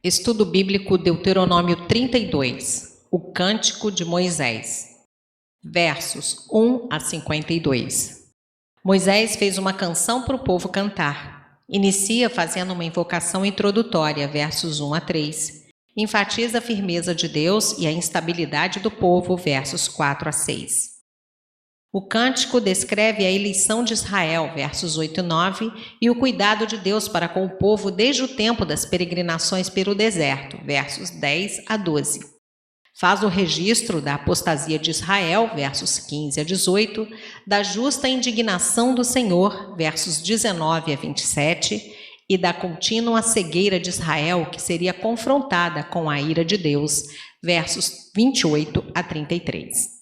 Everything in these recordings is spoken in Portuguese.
Estudo Bíblico Deuteronômio 32, o Cântico de Moisés, versos 1 a 52. Moisés fez uma canção para o povo cantar. Inicia fazendo uma invocação introdutória, versos 1 a 3. Enfatiza a firmeza de Deus e a instabilidade do povo, versos 4 a 6. O cântico descreve a eleição de Israel, versos 8 e 9, e o cuidado de Deus para com o povo desde o tempo das peregrinações pelo deserto, versos 10 a 12. Faz o registro da apostasia de Israel, versos 15 a 18, da justa indignação do Senhor, versos 19 a 27, e da contínua cegueira de Israel, que seria confrontada com a ira de Deus, versos 28 a 33.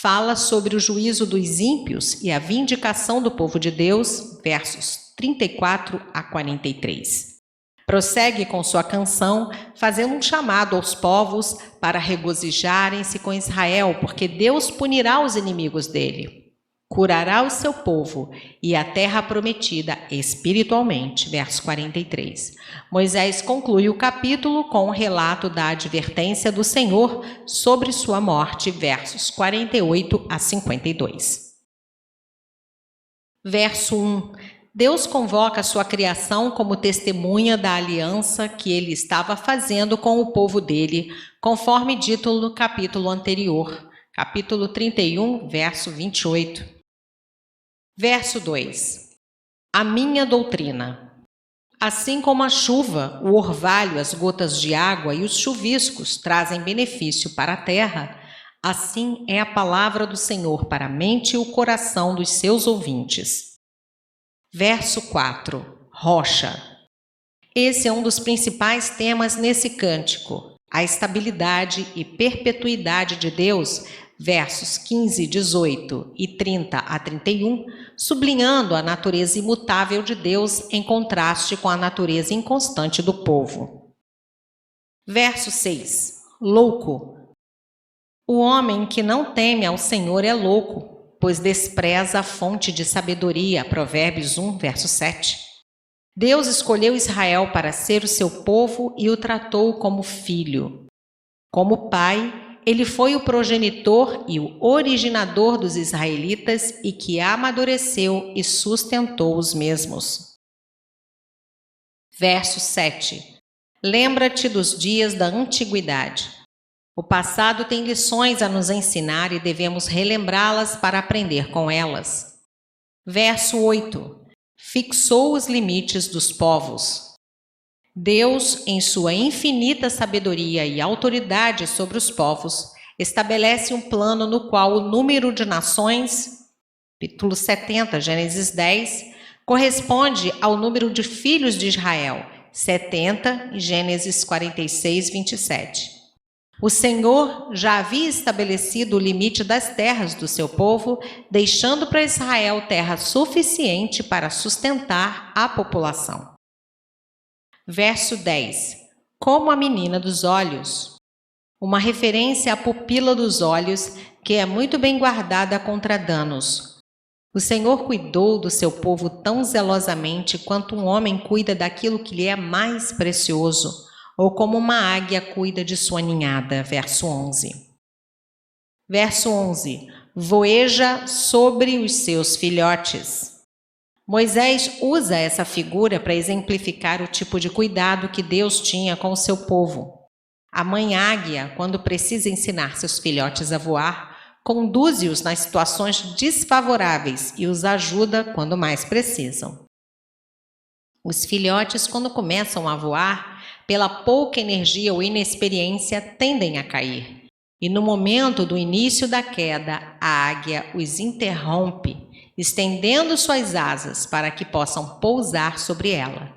Fala sobre o juízo dos ímpios e a vindicação do povo de Deus, versos 34 a 43. Prossegue com sua canção, fazendo um chamado aos povos para regozijarem-se com Israel, porque Deus punirá os inimigos dele, curará o seu povo e a terra prometida espiritualmente, verso 43. Moisés conclui o capítulo com o relato da advertência do Senhor sobre sua morte, versos 48 a 52. Verso 1. Deus convoca a sua criação como testemunha da aliança que ele estava fazendo com o povo dele, conforme dito no capítulo anterior, capítulo 31, verso 28. Verso 2. A minha doutrina. Assim como a chuva, o orvalho, as gotas de água e os chuviscos trazem benefício para a terra, assim é a palavra do Senhor para a mente e o coração dos seus ouvintes. Verso 4. Rocha. Esse é um dos principais temas nesse cântico, a estabilidade e perpetuidade de Deus, versos 15, 18 e 30 a 31, sublinhando a natureza imutável de Deus em contraste com a natureza inconstante do povo. Verso 6. Louco. O homem que não teme ao Senhor é louco, pois despreza a fonte de sabedoria, Provérbios 1, verso 7. Deus escolheu Israel para ser o seu povo e o tratou como filho. Como pai, ele foi o progenitor e o originador dos israelitas e que amadureceu e sustentou os mesmos. Verso 7. Lembra-te dos dias da antiguidade. O passado tem lições a nos ensinar e devemos relembrá-las para aprender com elas. Verso 8. Fixou os limites dos povos. Deus, em sua infinita sabedoria e autoridade sobre os povos, estabelece um plano no qual o número de nações, capítulo 70, Gênesis 10, corresponde ao número de filhos de Israel, 70, Gênesis 46, 27. O Senhor já havia estabelecido o limite das terras do seu povo, deixando para Israel terra suficiente para sustentar a população. Verso 10. Como a menina dos olhos. Uma referência à pupila dos olhos, que é muito bem guardada contra danos. O Senhor cuidou do seu povo tão zelosamente quanto um homem cuida daquilo que lhe é mais precioso, ou como uma águia cuida de sua ninhada. Verso 11. Verso 11. Voeja sobre os seus filhotes. Moisés usa essa figura para exemplificar o tipo de cuidado que Deus tinha com o seu povo. A mãe águia, quando precisa ensinar seus filhotes a voar, conduz-os nas situações desfavoráveis e os ajuda quando mais precisam. Os filhotes, quando começam a voar, pela pouca energia ou inexperiência, tendem a cair. E no momento do início da queda, a águia os interrompe, estendendo suas asas para que possam pousar sobre ela.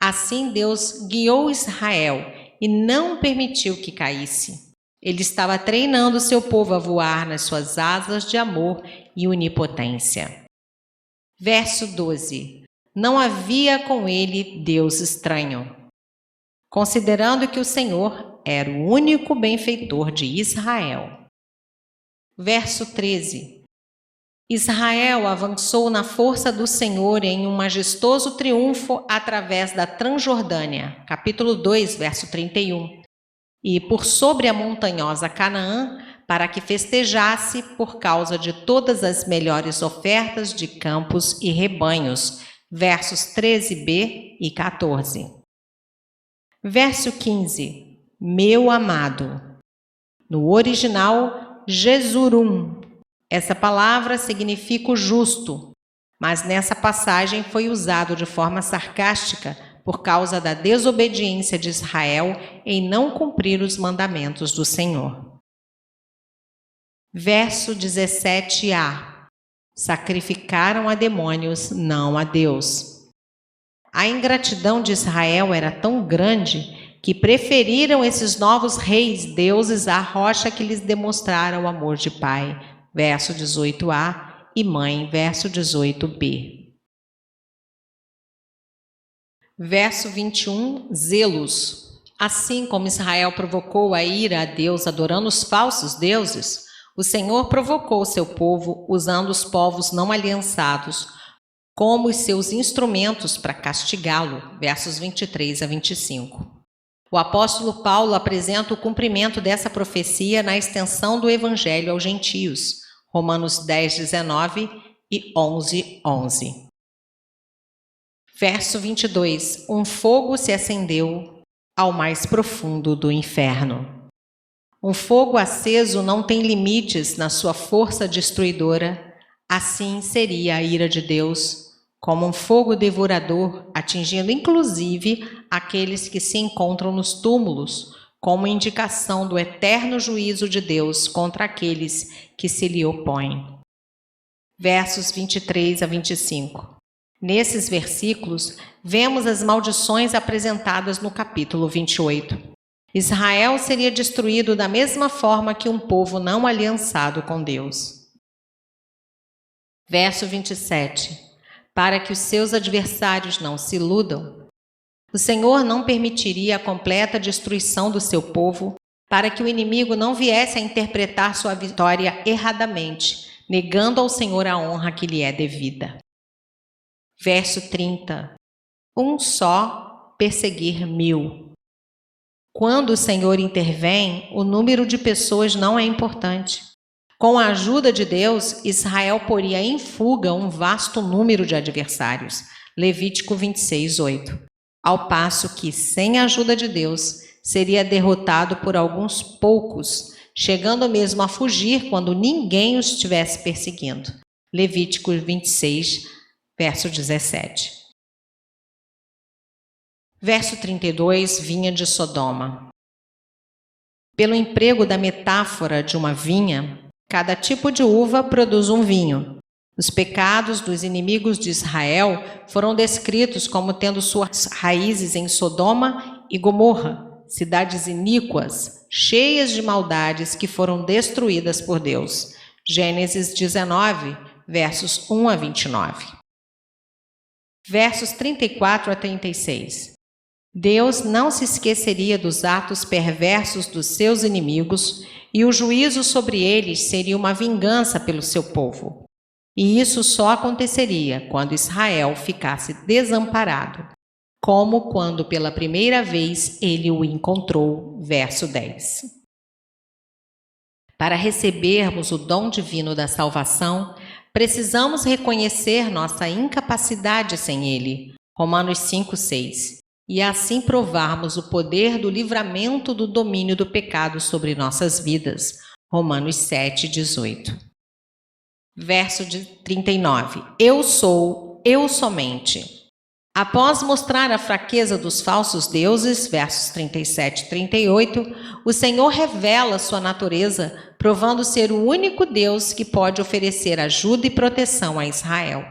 Assim Deus guiou Israel e não permitiu que caísse. Ele estava treinando seu povo a voar nas suas asas de amor e onipotência. Verso 12. Não havia com ele Deus estranho. Considerando que o Senhor era o único benfeitor de Israel. Verso 13. Israel avançou na força do Senhor em um majestoso triunfo através da Transjordânia, capítulo 2, verso 31, e por sobre a montanhosa Canaã, para que festejasse por causa de todas as melhores ofertas de campos e rebanhos, versos 13b e 14. Verso 15, meu amado. No original, Jesurum. Essa palavra significa o justo, mas nessa passagem foi usado de forma sarcástica por causa da desobediência de Israel em não cumprir os mandamentos do Senhor. Verso 17a. Sacrificaram a demônios, não a Deus. A ingratidão de Israel era tão grande que preferiram esses novos reis deuses à rocha que lhes demonstrara o amor de pai, verso 18a, e mãe, verso 18b. Verso 21, zelos. Assim como Israel provocou a ira a Deus adorando os falsos deuses, o Senhor provocou seu povo usando os povos não aliançados como os seus instrumentos para castigá-lo, versos 23 a 25. O apóstolo Paulo apresenta o cumprimento dessa profecia na extensão do evangelho aos gentios, Romanos 10, 19 e 11, 11. Verso 22, um fogo se acendeu ao mais profundo do inferno. Um fogo aceso não tem limites na sua força destruidora, assim seria a ira de Deus, como um fogo devorador, atingindo inclusive aqueles que se encontram nos túmulos, como indicação do eterno juízo de Deus contra aqueles que se lhe opõem. Versos 23 a 25. Nesses versículos, vemos as maldições apresentadas no capítulo 28. Israel seria destruído da mesma forma que um povo não aliançado com Deus. Verso 27. Para que os seus adversários não se iludam, o Senhor não permitiria a completa destruição do seu povo, para que o inimigo não viesse a interpretar sua vitória erradamente, negando ao Senhor a honra que lhe é devida. Verso 30. Um só perseguir 1000. Quando o Senhor intervém, o número de pessoas não é importante. Com a ajuda de Deus, Israel poria em fuga um vasto número de adversários. Levítico 26, 8. Ao passo que, sem a ajuda de Deus, seria derrotado por alguns poucos, chegando mesmo a fugir quando ninguém os estivesse perseguindo. Levítico 26, verso 17. Verso 32, vinha de Sodoma. Pelo emprego da metáfora de uma vinha, cada tipo de uva produz um vinho. Os pecados dos inimigos de Israel foram descritos como tendo suas raízes em Sodoma e Gomorra, cidades iníquas, cheias de maldades que foram destruídas por Deus. Gênesis 19, versos 1 a 29. Versos 34 a 36. Deus não se esqueceria dos atos perversos dos seus inimigos e o juízo sobre eles seria uma vingança pelo seu povo. E isso só aconteceria quando Israel ficasse desamparado, como quando pela primeira vez ele o encontrou. Verso 10. Para recebermos o dom divino da salvação, precisamos reconhecer nossa incapacidade sem ele. Romanos 5, 6. E assim provarmos o poder do livramento do domínio do pecado sobre nossas vidas. Romanos 7, 18. Verso 39. Eu sou, eu somente. Após mostrar a fraqueza dos falsos deuses, versos 37 e 38, o Senhor revela sua natureza, provando ser o único Deus que pode oferecer ajuda e proteção a Israel.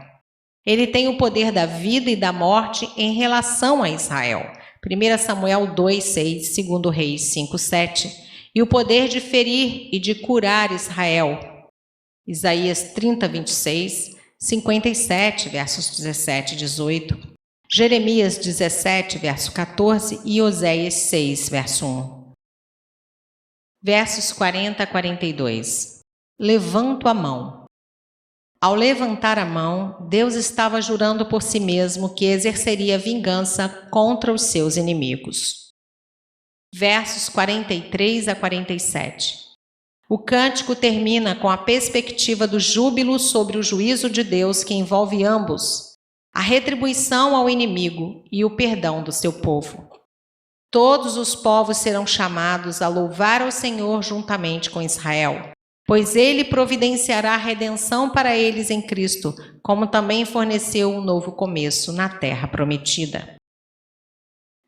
Ele tem o poder da vida e da morte em relação a Israel. 1 Samuel 2, 6, 2 Reis 5, 7. E o poder de ferir e de curar Israel. Isaías 30, 26, 57, versos 17 e 18. Jeremias 17, verso 14 e Oséias 6, verso 1. Versos 40 a 42. Levanto a mão. Ao levantar a mão, Deus estava jurando por si mesmo que exerceria vingança contra os seus inimigos. Versos 43 a 47. O cântico termina com a perspectiva do júbilo sobre o juízo de Deus que envolve ambos, a retribuição ao inimigo e o perdão do seu povo. Todos os povos serão chamados a louvar ao Senhor juntamente com Israel, pois ele providenciará a redenção para eles em Cristo, como também forneceu um novo começo na terra prometida.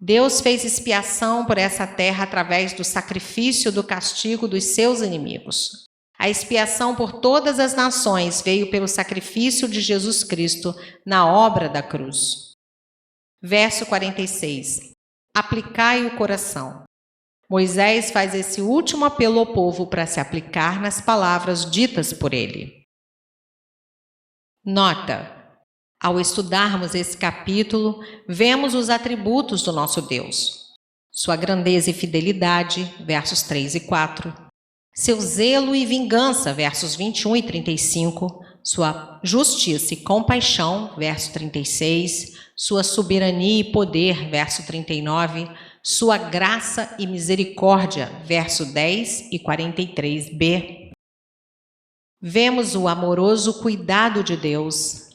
Deus fez expiação por essa terra através do sacrifício do castigo dos seus inimigos. A expiação por todas as nações veio pelo sacrifício de Jesus Cristo na obra da cruz. Verso 46. Aplicai o coração. Moisés faz esse último apelo ao povo para se aplicar nas palavras ditas por ele. Nota: ao estudarmos esse capítulo, vemos os atributos do nosso Deus. Sua grandeza e fidelidade, versos 3 e 4. Seu zelo e vingança, versos 21 e 35. Sua justiça e compaixão, verso 36. Sua soberania e poder, verso 39. Sua graça e misericórdia, verso 10 e 43b. Vemos o amoroso cuidado de Deus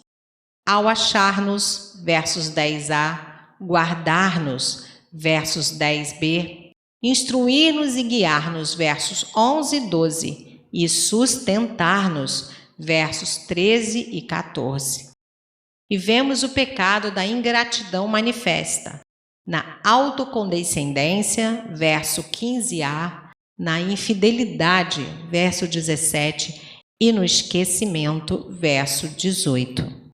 ao achar-nos, versos 10a, guardar-nos, versos 10b, instruir-nos e guiar-nos, versos 11 e 12, e sustentar-nos, versos 13 e 14. E vemos o pecado da ingratidão manifesta na autocondescendência, verso 15a, na infidelidade, verso 17, e no esquecimento, verso 18.